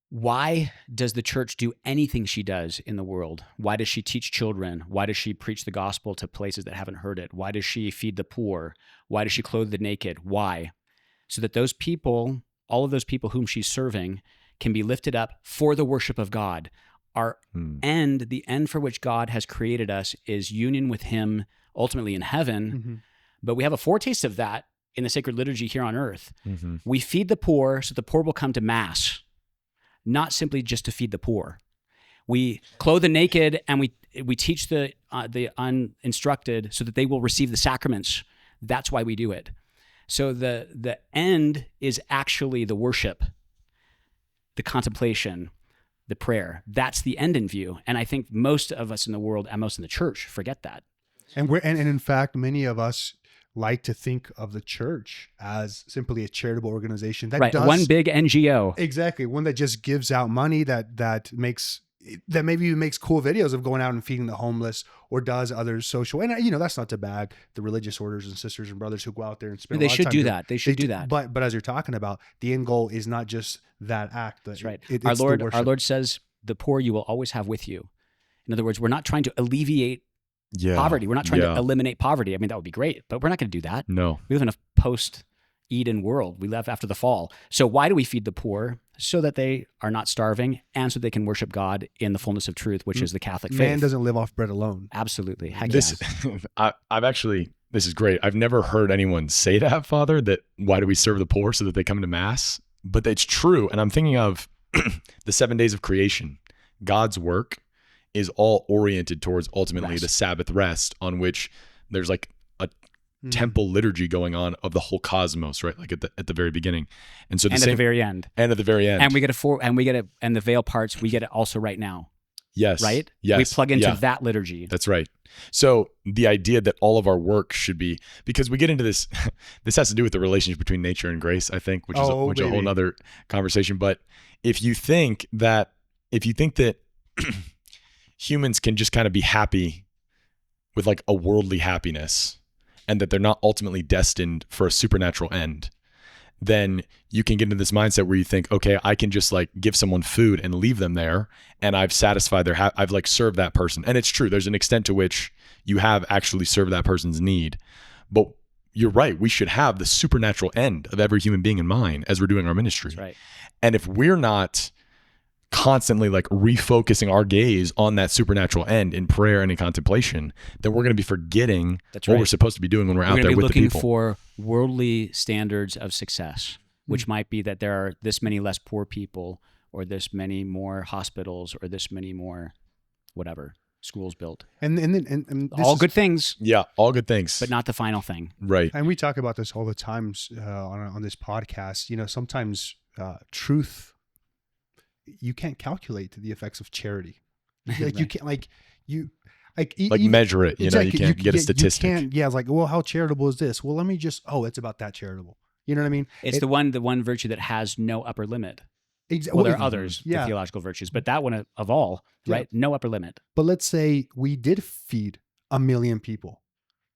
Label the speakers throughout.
Speaker 1: Why does the church do anything she does in the world? Why does she teach children? Why does she preach the gospel to places that haven't heard it? Why does she feed the poor? Why does she clothe the naked? Why? So that those people, all of those people whom she's serving, can be lifted up for the worship of God. Our end, the end for which God has created us, is union with him ultimately in heaven. But we have a foretaste of that in the sacred liturgy here on earth. We feed the poor so the poor will come to Mass, not simply just to feed the poor. We clothe the naked and we teach the uninstructed so that they will receive the sacraments. That's why we do it. So the end is actually the worship, the contemplation, the prayer. That's the end in view. And I think most of us in the world and most in the church forget that.
Speaker 2: And in fact, many of us like to think of the church as simply a charitable organization that does
Speaker 1: one big NGO.
Speaker 2: Exactly. One that just gives out money that maybe even makes cool videos of going out and feeding the homeless, or does other social. And that's not to bag the religious orders and sisters and brothers who go out there and spend.
Speaker 1: They
Speaker 2: a lot of time
Speaker 1: should do that. They should do that.
Speaker 2: But as you're talking about, the end goal is not just that act.
Speaker 1: That's right.
Speaker 2: Our
Speaker 1: Lord says, "The poor you will always have with you." In other words, we're not trying to alleviate poverty. We're not trying to eliminate poverty. I mean, that would be great, but we're not going to do that.
Speaker 3: No.
Speaker 1: We live in a post-Eden world. We live after the fall. So why do we feed the poor? So that they are not starving and so they can worship God in the fullness of truth, which is the Catholic faith.
Speaker 2: Man doesn't live off bread alone.
Speaker 1: Absolutely.
Speaker 3: This is great. I've never heard anyone say that, Father, that why do we serve the poor so that they come to Mass? But it's true. And I'm thinking of the 7 days of creation. God's work is all oriented towards ultimately the Sabbath rest, on which there's like a temple liturgy going on of the whole cosmos, right? Like at the very beginning. And so at the very end. And at the very end.
Speaker 1: And and the veil parts, we get it also right now.
Speaker 3: Yes.
Speaker 1: Right?
Speaker 3: Yes.
Speaker 1: We plug into that liturgy.
Speaker 3: That's right. So the idea that all of our work should be, because we get into this, this has to do with the relationship between nature and grace, I think, which is a whole nother conversation. But if you think that humans can just kind of be happy with like a worldly happiness, and that they're not ultimately destined for a supernatural end, then you can get into this mindset where you think, okay, I can just like give someone food and leave them there, and I've satisfied I've like served that person. And it's true, there's an extent to which you have actually served that person's need. But you're right, we should have the supernatural end of every human being in mind as we're doing our ministry.
Speaker 1: That's right. And
Speaker 3: if we're not constantly like refocusing our gaze on that supernatural end in prayer and in contemplation, then we're going to be forgetting what we're supposed to be doing when we're out there with the people.
Speaker 1: We're looking for worldly standards of success, which might be that there are this many less poor people, or this many more hospitals, or this many more whatever schools built.
Speaker 2: And
Speaker 1: all good things.
Speaker 3: Yeah, all good things,
Speaker 1: but not the final thing.
Speaker 3: Right.
Speaker 2: And we talk about this all the times on this podcast. Sometimes truth, you can't calculate the effects of charity. Like you can't
Speaker 3: measure it. You can't get a statistic.
Speaker 2: It's like, well, how charitable is this? Well, let me just. Oh, it's about that charitable. You know what I mean?
Speaker 1: It's the one virtue that has no upper limit. Well, there are others, the theological virtues, but that one of all, right? No upper limit.
Speaker 2: But let's say we did feed 1 million people.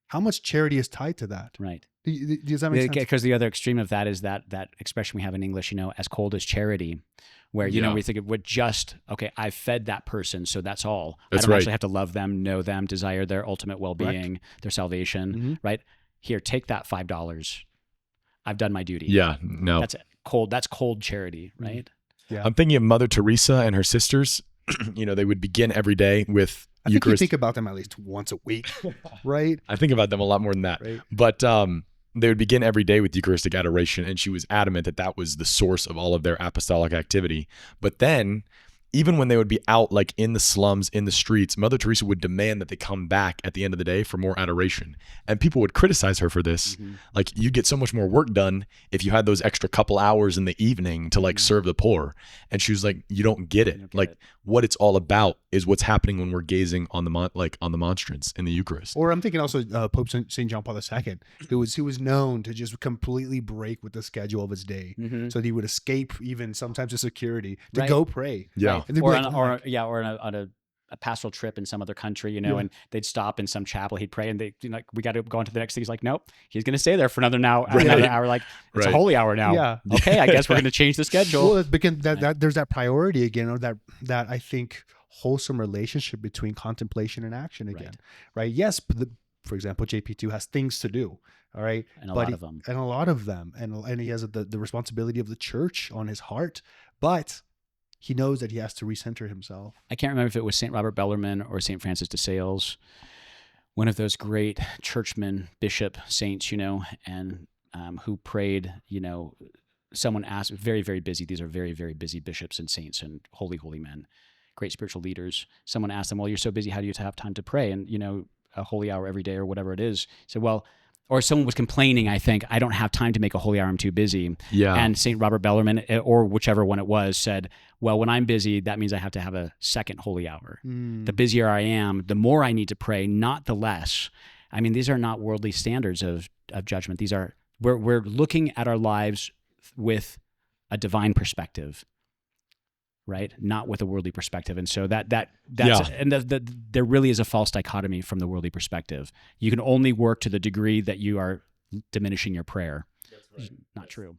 Speaker 2: How much charity is tied to that?
Speaker 1: Right.
Speaker 2: Does that make sense?
Speaker 1: Because the other extreme of that is that expression we have in English, as cold as charity, where, we think of I've fed that person, so that's all. I don't actually have to love them, know them, desire their ultimate well-being, their salvation, right? Here, take that $5. I've done my duty.
Speaker 3: Yeah, no.
Speaker 1: That's cold. That's cold charity, right?
Speaker 2: Yeah.
Speaker 3: I'm thinking of Mother Teresa and her sisters. They would begin every day with
Speaker 2: I think you think about them at least once a week, right?
Speaker 3: I think about them a lot more than that.
Speaker 2: Right.
Speaker 3: But they would begin every day with Eucharistic adoration, and she was adamant that was the source of all of their apostolic activity. But then, even when they would be out like in the slums, in the streets, Mother Teresa would demand that they come back at the end of the day for more adoration. And people would criticize her for this. Like, you get so much more work done if you had those extra couple hours in the evening to like serve the poor. And she was like, you don't get it. What it's all about is what's happening when we're gazing on the monstrance in the Eucharist.
Speaker 2: Or I'm thinking also Pope St. John Paul II, who was known to just completely break with the schedule of his day. So that he would escape even sometimes to security to go pray.
Speaker 3: Yeah.
Speaker 1: Right. Or on a a pastoral trip in some other country, you know,
Speaker 2: Yeah.
Speaker 1: and they'd stop in some chapel, he'd pray, and they, you know, like, we got to go on to the next thing. He's like, nope, he's going to stay there for another
Speaker 3: Right.
Speaker 1: hour. Like, it's a
Speaker 3: Right.
Speaker 1: holy hour now.
Speaker 2: Yeah.
Speaker 1: Okay, I guess we're going to change the schedule.
Speaker 2: Well, it's because that there's that priority again, or that I think wholesome relationship between contemplation and action again, right? Yes, for example, JP2 has things to do, all right,
Speaker 1: And a
Speaker 2: but
Speaker 1: lot of them.
Speaker 2: and a lot of them, and he has the responsibility of the church on his heart, but he knows that he has to recenter himself.
Speaker 1: I can't remember if it was St. Robert Bellarmine or St. Francis de Sales, one of those great churchmen, bishop, saints, you know, and who prayed, you know, someone asked, very, very busy. These are very, very busy bishops and saints and holy, holy men, great spiritual leaders. Someone asked them, well, you're so busy, how do you have time to pray? And, you know, a holy hour every day or whatever it is. He said, well, or someone was complaining, I think, I don't have time to make a holy hour, I'm too busy.
Speaker 3: Yeah.
Speaker 1: And St. Robert Bellarmine, or whichever one it was, said, well, when I'm busy, that means I have to have a second holy hour. The busier I am, the more I need to pray, not the less. I mean, these are not worldly standards of judgment. These are, we're looking at our lives with a divine perspective, right? Not with a worldly perspective. And so that's, and there really is a false dichotomy from the worldly perspective. You can only work to the degree that you are diminishing your prayer. That's right. Not true.